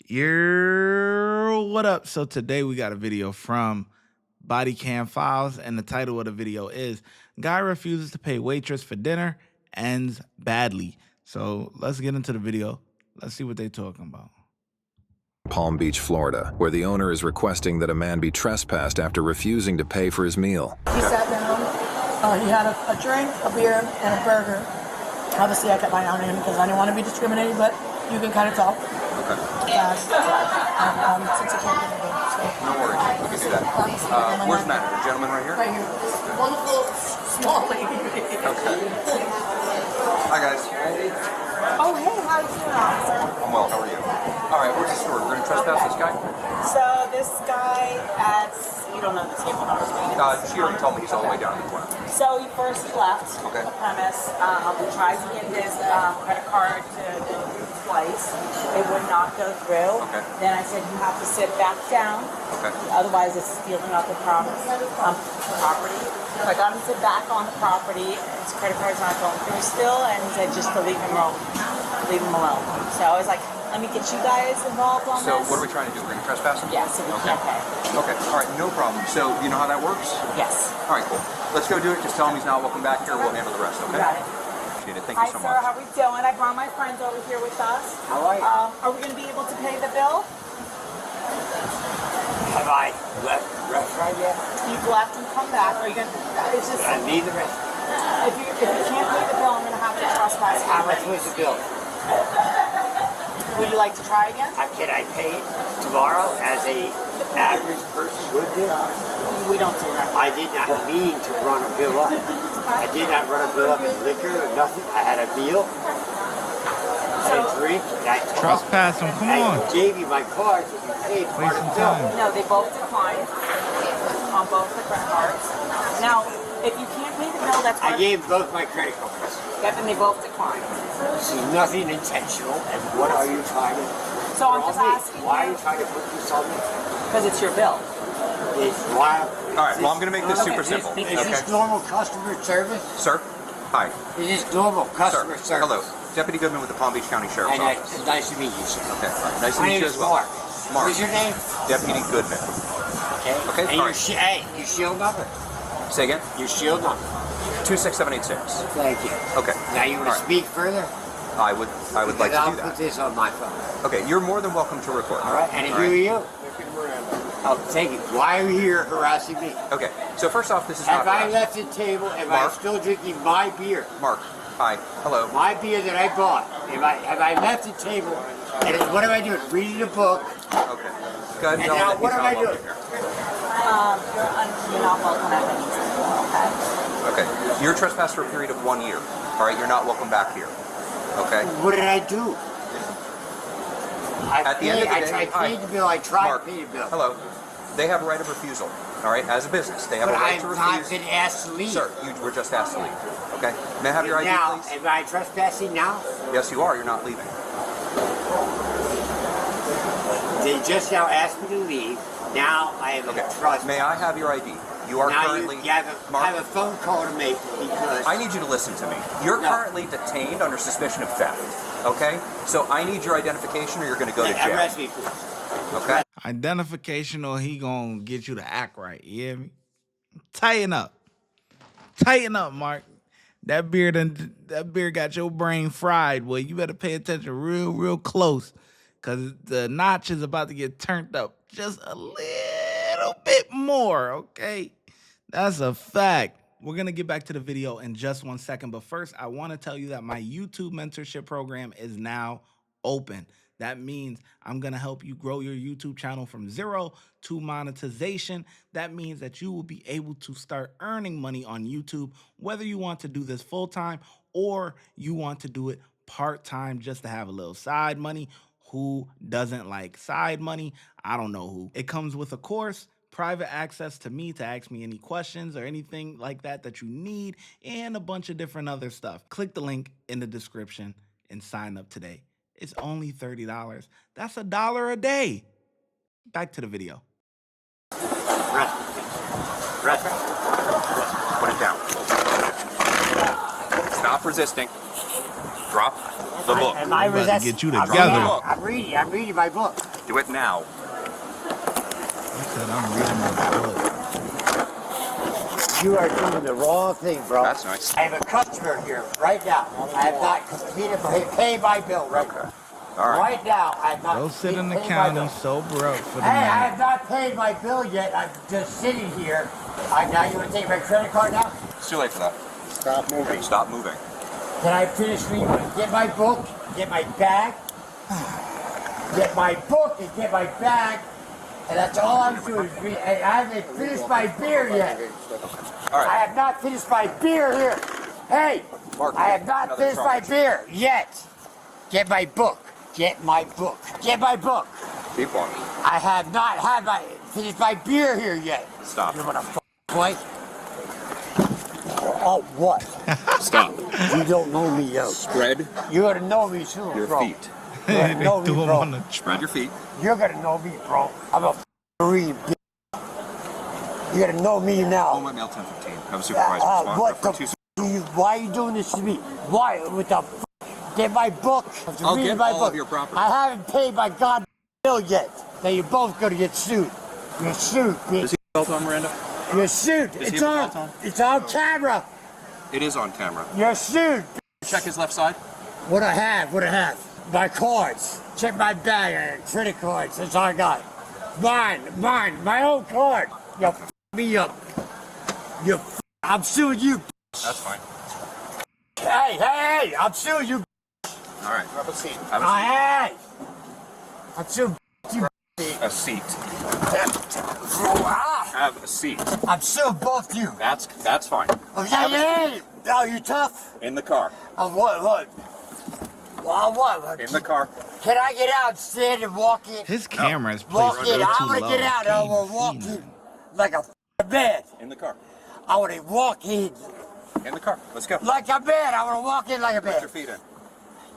What up? So today we got a video from Body Cam Files, and the title of the video is Guy Refuses to Pay Waitress for Dinner, Ends Badly. So let's get into the video. Let's see what they're talking about. Palm Beach, Florida, where the owner is requesting that a man be trespassed after refusing to pay for his meal. He sat down, he had a drink, a beer, and a burger. Obviously I kept my eye on him because I didn't want to be discriminated, but you can kind of tell. Okay. Since I can't get it, so. No worries, we can do that. Where's Matt? The gentleman right here? Right here. This wonderful, small lady. Okay. Hi guys. Oh, hey, how you doing, officer? I'm well, how are you? Alright, where's the store? We're going to trespass this guy? So this guy you don't know the table numbers, right? She already told me he's all the way down in the corner. So he first left the premise. We tried to get his credit card to twice. It would not go through. Okay. Then I said, you have to sit back down. Okay. Otherwise, it's stealing off the property. So I got him to sit back on the property. His credit card's not going through still, and he said just to leave him alone. Leave him alone. So I was like, let me get you guys involved on this. So what are we trying to do? We're going to trespass him? Yes, if we can't pay. Okay, alright, no problem. So you know how that works? Yes. Alright, cool. Let's go do it. Just tell him he's not welcome back here. We'll handle the rest, okay? Got it. Appreciate it. Thank Hi, you so sir. much. How are we doing? I brought my friends over here with us. How are you? Are we going to be able to pay the bill? Have I left the restaurant yet? You've left and come back. Are you going to? It's just. I need the restaurant. If you can't pay the bill, I'm going to have to trespass you. How much was the bill? Would you like to try again? Can I pay it tomorrow as a average person would do? We don't do that. I did not mean to run a bill up. I did not run a bill up in liquor or nothing. I had a meal, a drink, and I Trespass him, come on. I gave you my card so you paid for Waste the some bill. time. No, they both declined on both the credit cards. Now, if you can't pay the bill, that's I fine. gave both my credit cards. Yep, and they both declined. See, nothing intentional. And what are you trying to So I'm tell just me? asking Why are you. you trying to put this on me? Because it's your bill. It's wild. Alright, well I'm going to make this super simple. Is this normal customer service? Sir? Hi. Is this normal customer Sir. service? Hello. Deputy Goodman with the Palm Beach County Sheriff's And Office. it's nice to meet you, sir. Okay, fine. Nice to My meet name you is as well. Mark. Mark. What is your name? Deputy Goodman. Okay. Okay, And all your right. hey, your shield number. Say again? Your shield number. 26786. Thank you. Okay. Now you want to speak further? I would like to I'll do put that. this on my phone. Okay, you're more than welcome to record. All right. And All who are right. you? Oh, thank you. Why are you here harassing me? Okay, so first off, this is Have not I harassment. left the table? Am I Mark? still drinking my beer? Mark, hi, hello. My beer that I bought. Have I left the table? And what am I doing? Reading a book. Okay. Go ahead and And tell him now that what he's am not I doing? welcome here. You're not welcome at any okay? Okay, you're trespassed for a period of 1 year. All right, you're not welcome back here. Okay? What did I do? At the end of the day, I paid the bill. I tried Mark, to pay the bill. hello. They have a right of refusal. All right, as a business, they have But a right I've to not refuse. been asked to leave. Sir, you were just asked to leave. Okay? May I have your ID, Now, please? am I trespassing now? Yes, you are. You're not leaving. They just now asked me to leave. Now I am Okay. in trust. May I have your ID? You are Now currently. you have Mark, a phone call to make because I need you to listen to me. You're No. currently detained under suspicion of theft. Okay? So I need your identification or you're going to go to jail. arrest me, please. Okay? Identification, or he gonna get you to act right. You hear me? Tighten up. Tighten up, Mark. That beer got your brain fried, boy. You better pay attention real close. Cause the notch is about to get turned up just a little bit more, okay? That's a fact. We're gonna get back to the video in just 1 second, but first I wanna tell you that my YouTube mentorship program is now open. That means I'm gonna help you grow your YouTube channel from 0 to monetization. That means that you will be able to start earning money on YouTube, whether you want to do this full-time or you want to do it part-time just to have a little side money. Who doesn't like side money? I don't know who. It comes with a course, private access to me to ask me any questions or anything like that that you need, and a bunch of different other stuff. Click the link in the description and sign up today. It's only $30. That's $1 a day. Back to the video. Rest. Put it down. Stop resisting. Drop the book. Am I We're about to resisting? get you I'm together. reading my book. Do it now. I said I'm reading my book. You are doing the wrong thing, bro. That's nice. I have a customer here right now. I have not completed pay my bill right now. All right. Right now, I have not Go sit in the paid my county bill. sober up for the Hey, I night. have not paid my bill yet. I'm just sitting here. Now you want to take my credit card now? It's too late for that. Stop moving. Stop moving. Can I finish reading? Get my book, get my bag, get my book and get my bag, and that's all I'm doing. I haven't finished my beer yet. All right. I have not finished my beer here. Hey, Mark, I have not another finished my charge. beer yet. Get my book. Get my book. Get my book. Keep on. I have not finished my beer here yet. Stop. You want to boy? Oh, what? Stop. You don't know me, yo. Spread You're gonna know me soon, your bro. feet. You're gonna know me, Threw him bro. on the Spread your feet. You're gonna know me, bro. I'm a Marine, bitch. You're gonna know me now. Home at mail 1015. Have a supervisor respond. What the for 2 why are you doing this to me? Why? With the get my book. I'll Read get my all book. of your property. I haven't paid my god bill yet. Now you're both gonna get sued. You're sued, bitch. Is he belt on, Miranda? You're sued. Is he It's a on. belt on? It's on camera. It is on camera. You're sued. Check his left side. What I have. My cards. Check my bag. Credit cards. That's all I got. Mine. My own card. You f me up. I'm suing you. That's fine. Hey, I'm suing you. All right. Have a seat. Have Hey, I'm suing you. a seat. Ah, Have a seat. I'm suing both you. That's fine. Oh, yeah. Oh, you tough? In the car. What? Well, what? In the car. Can I get out, stand and walk in? His camera is placed Walk way in. too I want low. to get out. I Can't want to even walk see in nothing. like a man. In the car. I want to walk in In the car. Let's go. like a man. I want to walk in like a Put man. your feet in.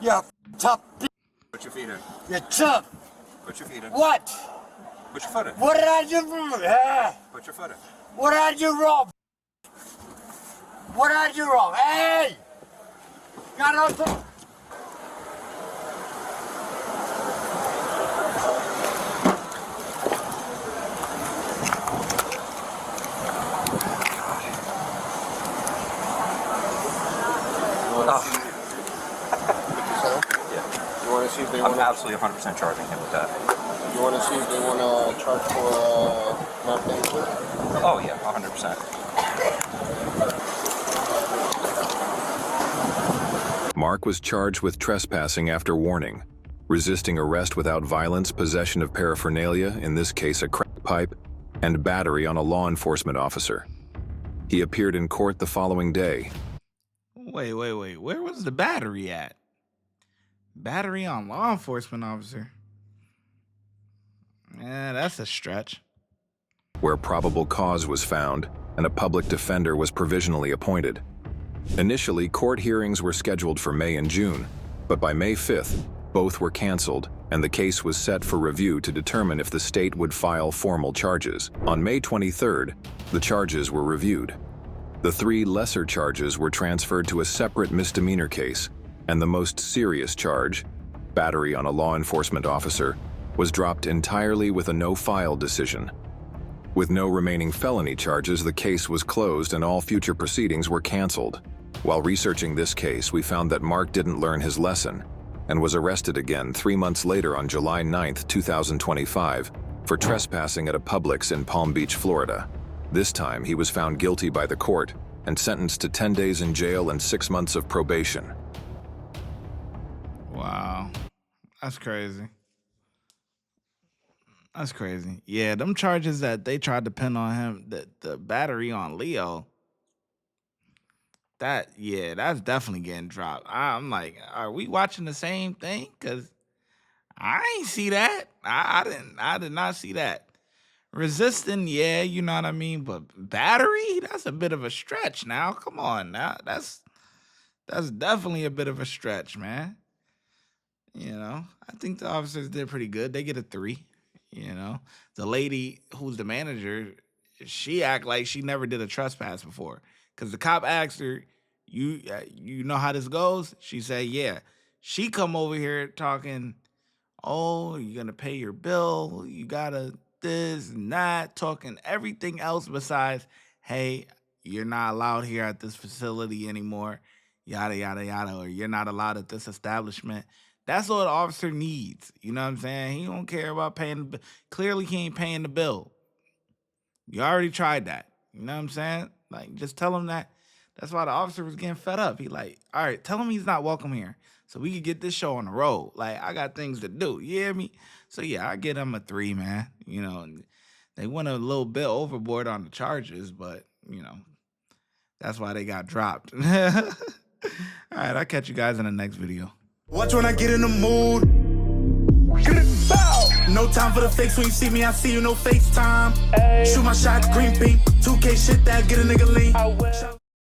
You're a tough bitch. Put your feet in. You're tough. Put your feet in. What? Put your foot in. What did I do wrong? Put your foot in. What did I do wrong? What did I do wrong? Hey! Got it on tape. You want to see if they I'm want to? absolutely 100% charging him with that. You want to see if they want to charge for not paying for it? Oh yeah, 100%. Mark was charged with trespassing after warning, resisting arrest without violence, possession of paraphernalia, in this case a crack pipe, and battery on a law enforcement officer. He appeared in court the following day. Wait. Where was the battery at? Battery on law enforcement officer. Yeah, that's a stretch. Where probable cause was found and a public defender was provisionally appointed. Initially, court hearings were scheduled for May and June, but by May 5th, both were canceled and the case was set for review to determine if the state would file formal charges. On May 23rd, the charges were reviewed. The 3 lesser charges were transferred to a separate misdemeanor case, and the most serious charge, battery on a law enforcement officer, was dropped entirely with a no-file decision. With no remaining felony charges, the case was closed and all future proceedings were canceled. While researching this case, we found that Mark didn't learn his lesson and was arrested again 3 months later on July 9th, 2025, for trespassing at a Publix in Palm Beach, Florida. This time, he was found guilty by the court and sentenced to 10 days in jail and 6 months of probation. Wow. That's crazy. That's crazy. Yeah, them charges that they tried to pin on him, the battery on Leo, that's definitely getting dropped. I'm like, are we watching the same thing? Because I ain't see that. I did not see that. Resisting, yeah, you know what I mean? But battery, that's a bit of a stretch now. Come on now. That's definitely a bit of a stretch, man. You know, I think the officers did pretty good. They get a 3. You know, the lady who's the manager, she act like she never did a trespass before. Cause the cop asked her, "You know how this goes?" She said, "Yeah." She come over here talking Oh, you're gonna pay your bill. You gotta this and that, talking everything else besides, hey, you're not allowed here at this facility anymore, yada yada yada, or you're not allowed at this establishment. That's what the officer needs. You know what I'm saying? He don't care about paying the bill. Clearly, he ain't paying the bill. You already tried that. You know what I'm saying? Like, just tell him that. That's why the officer was getting fed up. He like, all right, tell him he's not welcome here so we could get this show on the road. Like, I got things to do. You hear me? So, yeah, I get him a 3, man. You know, they went a little bit overboard on the charges, but, you know, that's why they got dropped. All right, I'll catch you guys in the next video. Watch when I get in the mood. No time for the fakes. When you see me, I see you, no FaceTime. Shoot my shot, green beam. 2K shit that get a nigga lean.